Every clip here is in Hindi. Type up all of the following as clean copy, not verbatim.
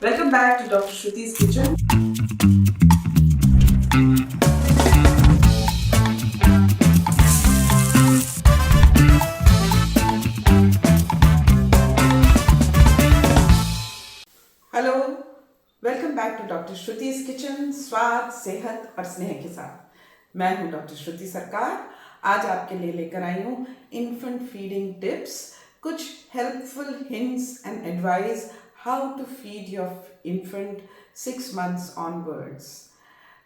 Welcome back to Dr. Shruti's Kitchen. Hello, welcome back to doctor Shruti's kitchen. स्वाद, सेहत और स्नेह के साथ मैं हूं डॉक्टर श्रुति सरकार। आज आपके लिए लेकर आई हूं इन्फेंट फीडिंग टिप्स, कुछ helpful hints and advice how to feed your infant 6 months onwards.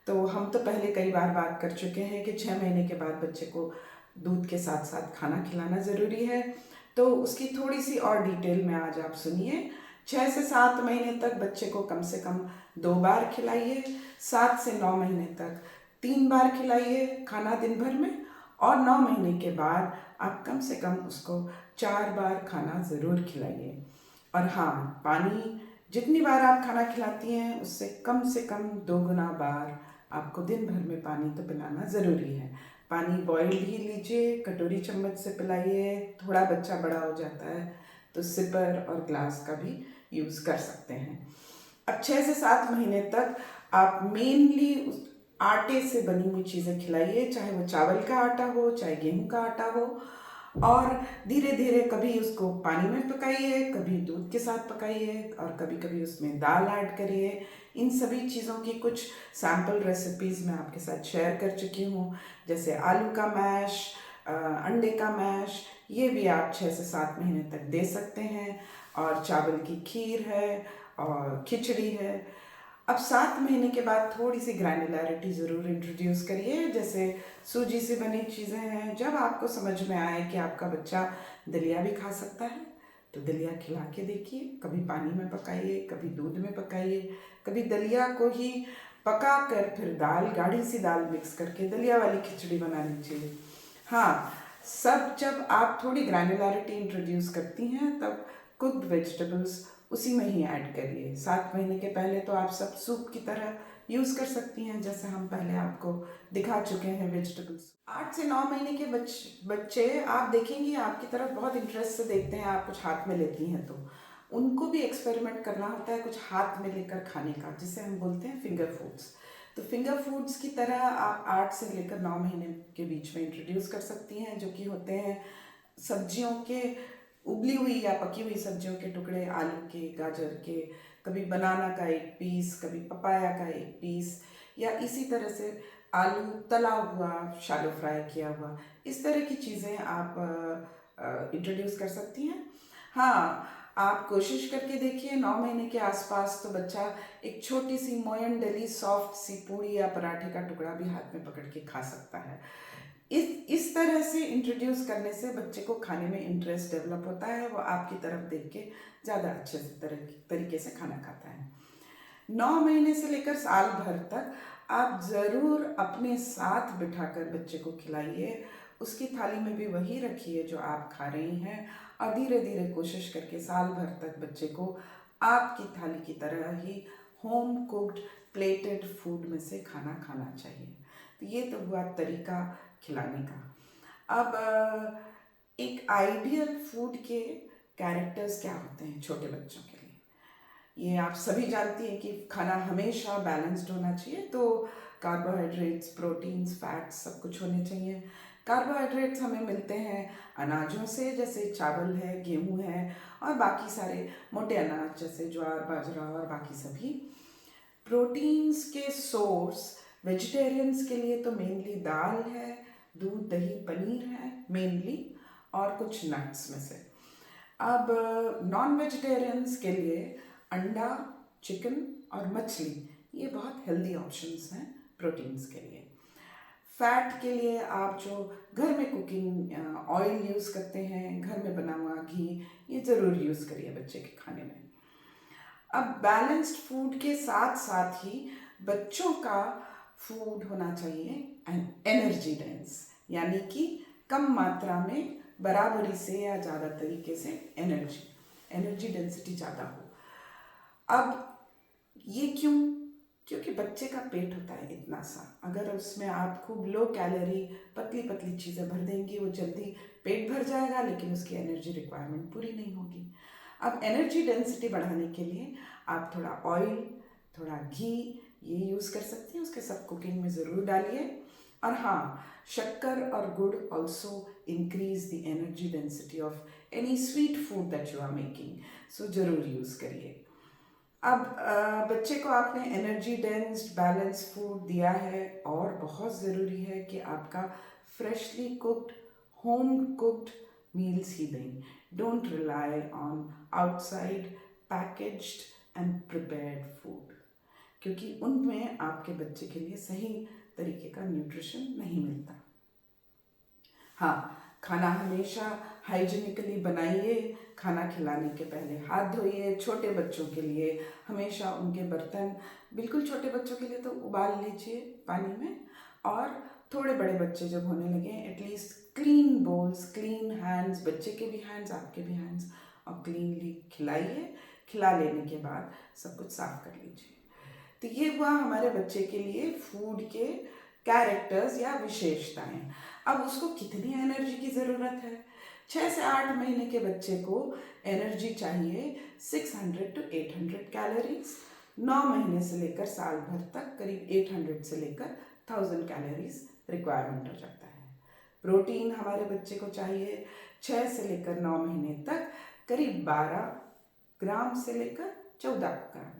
तो हम तो पहले कई बार बात कर चुके हैं कि 6 महीने के बाद बच्चे को दूध के साथ साथ खाना खिलाना ज़रूरी है। तो उसकी थोड़ी सी और डिटेल में आज आप सुनिए। 6 से 7 महीने तक बच्चे को कम से कम 2 बार खिलाइए। 7 से 9 महीने तक 3 बार खिलाइए खाना दिन भर में, और 9 महीने के बाद आप कम से कम उसको 4 बार खाना ज़रूर खिलाइए। और हाँ, पानी जितनी बार आप खाना खिलाती हैं उससे कम 2 गुना बार आपको दिन भर में पानी तो पिलाना ज़रूरी है। पानी बॉइल्ड ही लीजिए, कटोरी चम्मच से पिलाइए। थोड़ा बच्चा बड़ा हो जाता है तो सिपर और ग्लास का भी यूज़ कर सकते हैं। अब 6 से 7 महीने तक आप मेनली आटे से बनी हुई चीज़ें खिलाइए, चाहे वो चावल का आटा हो, चाहे गेहूं का आटा हो। और धीरे धीरे कभी उसको पानी में पकाइए, कभी दूध के साथ पकाइए, और कभी कभी उसमें दाल ऐड करिए। इन सभी चीज़ों की कुछ सैम्पल रेसिपीज़ मैं आपके साथ शेयर कर चुकी हूँ, जैसे आलू का मैश, अंडे का मैश। ये भी आप 6 से 7 महीने तक दे सकते हैं। और चावल की खीर है और खिचड़ी है। अब 7 महीने के बाद थोड़ी सी ग्रैनुलैरिटी ज़रूर इंट्रोड्यूस करिए, जैसे सूजी से बनी चीज़ें हैं। जब आपको समझ में आए कि आपका बच्चा दलिया भी खा सकता है तो दलिया खिला के देखिए। कभी पानी में पकाइए, कभी दूध में पकाइए, कभी दलिया को ही पका कर फिर दाल, गाढ़ी सी दाल मिक्स करके दलिया वाली खिचड़ी बना लीजिए। हाँ, सब जब आप थोड़ी ग्रैनुलैरिटी इंट्रोड्यूस करती हैं तब कुक्ड वेजिटेबल्स उसी में ही ऐड करिए। 7 महीने के पहले तो आप सब सूप की तरह यूज़ कर सकती हैं, जैसे हम पहले आपको दिखा चुके हैं वेजिटेबल्स। 8 से 9 महीने के बच्चे आप देखेंगी आपकी तरफ बहुत इंटरेस्ट से देखते हैं, आप कुछ हाथ में लेती हैं तो उनको भी एक्सपेरिमेंट करना होता है कुछ हाथ में लेकर खाने का, जिसे हम बोलते हैं फिंगर फूड्स। तो फिंगर फूड्स की तरह आप 8 से लेकर 9 महीने के बीच में इंट्रोड्यूस कर सकती हैं, जो कि होते हैं सब्जियों के, उबली हुई या पकी हुई सब्जियों के टुकड़े, आलू के, गाजर के, कभी बनाना का एक पीस, कभी पपाया का एक पीस, या इसी तरह से आलू तला हुआ, शैलो फ्राई किया हुआ, इस तरह की चीज़ें आप इंट्रोड्यूस कर सकती हैं। हाँ, आप कोशिश करके देखिए 9 महीने के आसपास तो बच्चा एक छोटी सी मोयन डली सॉफ्ट सी पूड़ी या पराठे का टुकड़ा भी हाथ में पकड़ के खा सकता है। इस तरह से इंट्रोड्यूस करने से बच्चे को खाने में इंटरेस्ट डेवलप होता है, वो आपकी तरफ देख के ज़्यादा अच्छे से तरीके से खाना खाता है। 9 महीने से लेकर साल भर तक आप ज़रूर अपने साथ बिठाकर बच्चे को खिलाइए। उसकी थाली में भी वही रखिए जो आप खा रही हैं, और धीरे धीरे कोशिश करके साल भर तक बच्चे को आपकी थाली की तरह ही होम कुक्ड प्लेटेड फूड में से खाना खाना चाहिए। तो ये तो हुआ तरीका खिलाने का। अब एक आइडियल फूड के कैरेक्टर्स क्या होते हैं छोटे बच्चों के लिए, ये आप सभी जानती हैं कि खाना हमेशा बैलेंस्ड होना चाहिए। तो कार्बोहाइड्रेट्स, प्रोटीन्स, फैट्स सब कुछ होने चाहिए। कार्बोहाइड्रेट्स हमें मिलते हैं अनाजों से, जैसे चावल है, गेहूं है, और बाकी सारे मोटे अनाज जैसे ज्वार, बाजरा और बाकी सभी। प्रोटीन्स के सोर्स वेजिटेरियंस के लिए तो मेनली दाल है, दूध, दही, पनीर है मेनली, और कुछ नट्स में से। अब नॉन वेजिटेरियंस के लिए अंडा, चिकन और मछली ये बहुत हेल्दी ऑप्शंस हैं प्रोटीन्स के लिए। फैट के लिए आप जो घर में कुकिंग ऑयल यूज़ करते हैं, घर में बना हुआ घी, ये ज़रूर यूज़ करिए बच्चे के खाने में। अब बैलेंस्ड फूड के साथ साथ ही बच्चों का फूड होना चाहिए एनर्जी डेंस, यानी कि कम मात्रा में बराबरी से या ज़्यादा तरीके से एनर्जी डेंसिटी ज़्यादा हो। अब ये क्यों? क्योंकि बच्चे का पेट होता है इतना सा, अगर उसमें आप खूब लो कैलोरी पतली पतली चीज़ें भर देंगी, वो जल्दी पेट भर जाएगा लेकिन उसकी एनर्जी रिक्वायरमेंट पूरी नहीं होगी। अब एनर्जी डेंसिटी बढ़ाने के लिए आप थोड़ा ऑयल, थोड़ा घी ये यूज़ कर सकते हैं, उसके साथ कुकिंग में ज़रूर डालिए। और हाँ, शक्कर और गुड़ also increase the energy density of any sweet food that you are making, so ज़रूर यूज़ करिए। अब बच्चे को आपने एनर्जी डेंस्ड बैलेंस फूड दिया है, और बहुत ज़रूरी है कि आपका freshly cooked, home cooked meals ही दें। Don't rely on outside packaged and prepared food, क्योंकि उनमें आपके बच्चे के लिए सही तरीके का न्यूट्रिशन नहीं मिलता। हाँ, खाना हमेशा हाइजीनिकली बनाइए, खाना खिलाने के पहले हाथ धोइए। छोटे बच्चों के लिए हमेशा उनके बर्तन, बिल्कुल छोटे बच्चों के लिए तो उबाल लीजिए पानी में, और थोड़े बड़े बच्चे जब होने लगे at least clean bowls, clean hands, बच्चे के भी हैंड्स, आपके भी हैंड्स, और क्लीनली खिलाइए। खिला लेने के बाद सब कुछ साफ कर लीजिए। तो ये हुआ हमारे बच्चे के लिए फूड के कैरेक्टर्स या विशेषताएं। अब उसको कितनी एनर्जी की ज़रूरत है? 6 से 8 महीने के बच्चे को एनर्जी चाहिए 600 to 800 कैलोरीज। 9 महीने से लेकर साल भर तक करीब 800 से लेकर 1000 कैलोरीज रिक्वायरमेंट हो जाता है। प्रोटीन हमारे बच्चे को चाहिए 6 से लेकर 9 महीने तक करीब 12 ग्राम से लेकर 14 ग्राम,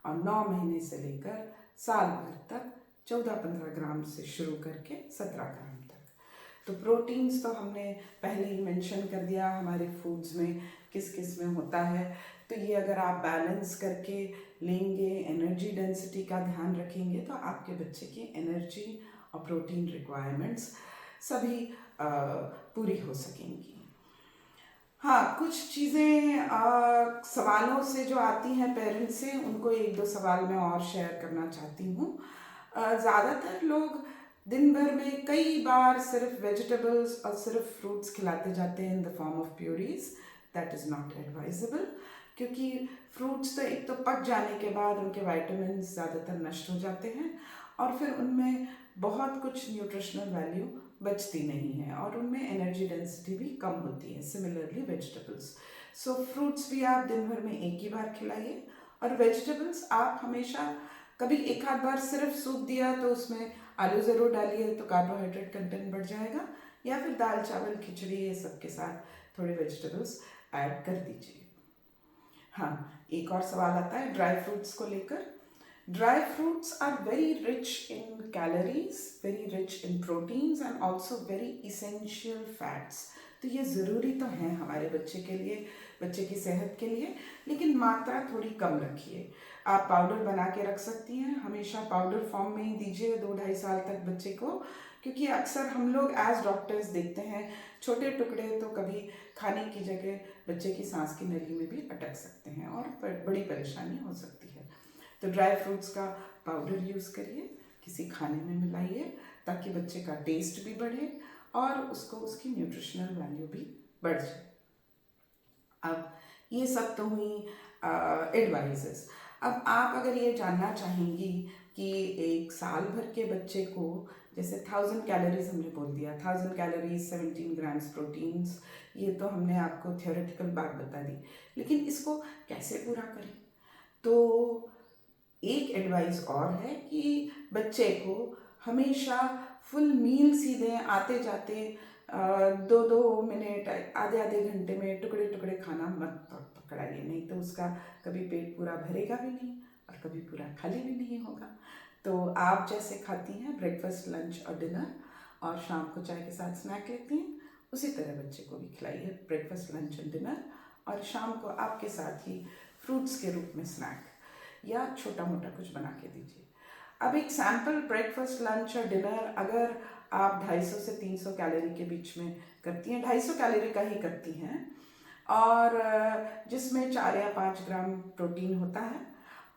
और 9 महीने से लेकर साल भर तक 14-15 ग्राम से शुरू करके 17 ग्राम तक। तो प्रोटीन्स तो हमने पहले ही मेंशन कर दिया हमारे फूड्स में किस किस में होता है। तो ये अगर आप बैलेंस करके लेंगे, एनर्जी डेंसिटी का ध्यान रखेंगे, तो आपके बच्चे की एनर्जी और प्रोटीन रिक्वायरमेंट्स सभी पूरी हो सकेंगी। हाँ, कुछ चीज़ें सवालों से जो आती हैं पेरेंट्स से, उनको 1-2 सवाल मैं और शेयर करना चाहती हूँ। ज़्यादातर लोग दिन भर में कई बार सिर्फ वेजिटेबल्स और सिर्फ फ्रूट्स खिलाते जाते हैं in the form of purees. That is not advisable, क्योंकि फ्रूट्स तो एक तो पक जाने के बाद उनके वाइटामिन ज़्यादातर नष्ट हो जाते हैं, और फिर उनमें बहुत कुछ न्यूट्रिशनल वैल्यू बचती नहीं है, और उनमें एनर्जी डेंसिटी भी कम होती है। सिमिलरली वेजिटेबल्स, सो फ्रूट्स भी आप दिन भर में एक ही बार खिलाइए, और वेजिटेबल्स आप हमेशा कभी एक आध बार सिर्फ सूप दिया तो उसमें आलू ज़रूर डालिए, तो कार्बोहाइड्रेट कंटेंट बढ़ जाएगा, या फिर दाल चावल खिचड़ी ये सब के साथ थोड़े वेजिटेबल्स ऐड कर दीजिए। हाँ, एक और सवाल आता है ड्राई फ्रूट्स को लेकर। Dry fruits are very rich in calories, very rich in proteins and also very essential fats. तो ये ज़रूरी तो हैं हमारे बच्चे के लिए, बच्चे की सेहत के लिए, लेकिन मात्रा थोड़ी कम रखिए। आप पाउडर बना के रख सकती हैं, हमेशा पाउडर फॉर्म में ही दीजिए 2-2.5 साल तक बच्चे को, क्योंकि अक्सर हम लोग एज डॉक्टर्स देखते हैं छोटे टुकड़े तो कभी खाने की जगह बच्चे की सांस की नली में भी अटक सकते हैं, और बड़ी परेशानी हो सकती है। तो ड्राई फ्रूट्स का पाउडर यूज़ करिए, किसी खाने में मिलाइए, ताकि बच्चे का टेस्ट भी बढ़े और उसको उसकी न्यूट्रिशनल वैल्यू भी बढ़ जाए। अब ये सब तो हुई एडवाइजेस। अब आप अगर ये जानना चाहेंगी कि एक साल भर के बच्चे को, जैसे 1000 कैलोरीज हमने बोल दिया, 1000 कैलोरीज 17 ग्राम्स प्रोटीन्स, ये तो हमने आपको थियोरेटिकल बात बता दी, लेकिन इसको कैसे पूरा करें? तो एक एडवाइस और है कि बच्चे को हमेशा फुल मील्स ही दें, आते जाते 2-2 मिनट, आधे घंटे में टुकड़े टुकड़े खाना मत पकड़ाइए, नहीं तो उसका कभी पेट पूरा भरेगा भी नहीं और कभी पूरा खाली भी नहीं होगा। तो आप जैसे खाती हैं ब्रेकफास्ट, लंच और डिनर, और शाम को चाय के साथ स्नैक लेती हैं, उसी तरह बच्चे को भी खिलाइए ब्रेकफास्ट, लंच और डिनर, और शाम को आपके साथ ही फ्रूट्स के रूप में स्नैक या छोटा मोटा कुछ बना के दीजिए। अब एक सैम्पल ब्रेकफास्ट, लंच और डिनर अगर आप 250 से 300 कैलोरी के बीच में करती हैं, 250 कैलोरी का ही करती हैं, और जिसमें 4 या 5 ग्राम प्रोटीन होता है,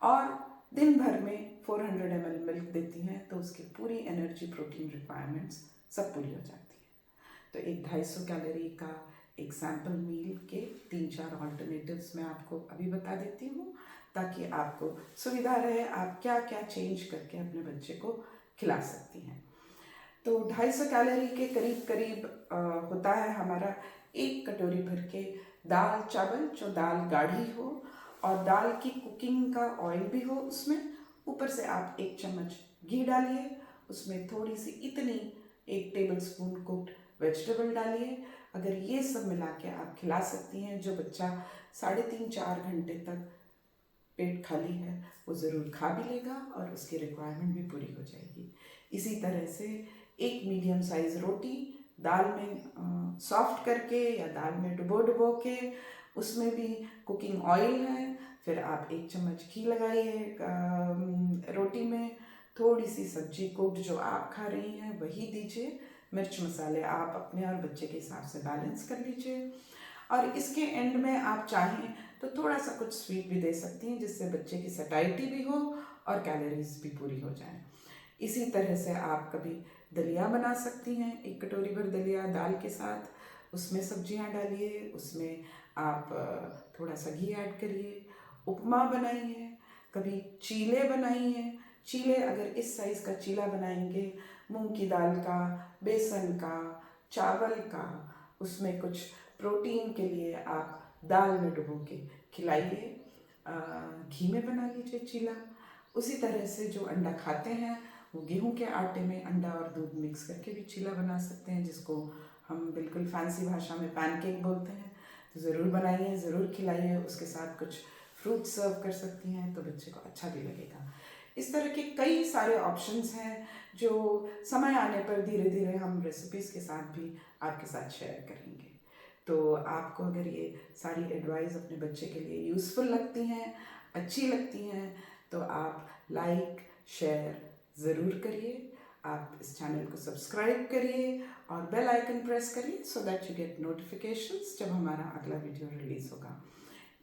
और दिन भर में 400 ml मिल्क देती हैं, तो उसकी पूरी एनर्जी, प्रोटीन रिक्वायरमेंट्स सब पूरी हो जाती है। तो एक 250 कैलोरी का एक सैम्पल मील के 3-4 ऑल्टरनेटिव्स मैं आपको अभी बता देती हूँ, ताकि आपको सुविधा रहे आप क्या क्या चेंज करके अपने बच्चे को खिला सकती हैं। तो 250 कैलोरी के करीब करीब होता है हमारा एक कटोरी भर के दाल चावल, जो दाल गाढ़ी हो, और दाल की कुकिंग का ऑयल भी हो उसमें। ऊपर से आप 1 चम्मच घी डालिए, उसमें थोड़ी सी इतनी 1 टेबल स्पून कुक्ड वेजिटेबल डालिए। अगर ये सब मिला के आप खिला सकती हैं, जो बच्चा 3.5-4 घंटे तक पेट खाली है वो ज़रूर खा भी लेगा और उसकी रिक्वायरमेंट भी पूरी हो जाएगी। इसी तरह से एक मीडियम साइज़ रोटी दाल में सॉफ्ट करके या दाल में डुबो के, उसमें भी कुकिंग ऑयल है, फिर आप 1 चम्मच घी लगाइए रोटी में, थोड़ी सी सब्जी कुक्ड जो आप खा रही हैं वही दीजिए। मिर्च मसाले आप अपने और बच्चे के हिसाब से बैलेंस कर लीजिए। और इसके एंड में आप चाहें तो थोड़ा सा कुछ स्वीट भी दे सकती हैं, जिससे बच्चे की सटाइटी भी हो और कैलोरीज भी पूरी हो जाए। इसी तरह से आप कभी दलिया बना सकती हैं, 1 कटोरी भर दलिया दाल के साथ, उसमें सब्जियां डालिए, उसमें आप थोड़ा सा घी ऐड करिए। उपमा बनाइए, कभी चीले बनाइए। चीले अगर इस साइज़ का चीला बनाएंगे, मूंग की दाल का, बेसन का, चावल का, उसमें कुछ प्रोटीन के लिए आप दाल में डुबो के खिलाइए। घी में बना लीजिए चीला। उसी तरह से जो अंडा खाते हैं वो गेहूं के आटे में अंडा और दूध मिक्स करके भी चीला बना सकते हैं, जिसको हम बिल्कुल फैंसी भाषा में पैनकेक बोलते हैं। तो ज़रूर बनाइए, ज़रूर खिलाइए। उसके साथ कुछ फ्रूट सर्व कर सकती हैं तो बच्चे को अच्छा भी लगेगा। इस तरह के कई सारे ऑप्शंस हैं जो समय आने पर धीरे धीरे हम रेसिपीज़ के साथ भी आपके साथ शेयर करेंगे। तो आपको अगर ये सारी एडवाइस अपने बच्चे के लिए यूज़फुल लगती हैं, अच्छी लगती हैं, तो आप लाइक शेयर ज़रूर करिए। आप इस चैनल को सब्सक्राइब करिए और बेल आइकन प्रेस करिए so that you get notifications जब हमारा अगला वीडियो रिलीज़ होगा।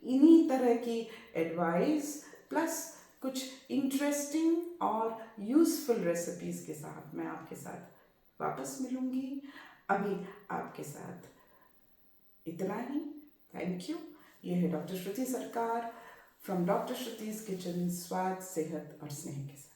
इन्हीं तरह की एडवाइस प्लस कुछ इंटरेस्टिंग और यूज़फुल रेसिपीज़ के साथ मैं आपके साथ वापस मिलूँगी। अभी आपके साथ इतना ही। Thank you. ये है डॉक्टर श्रुति सरकार फ्रॉम डॉक्टर श्रुति's किचन, स्वाद, सेहत और स्नेह के साथ।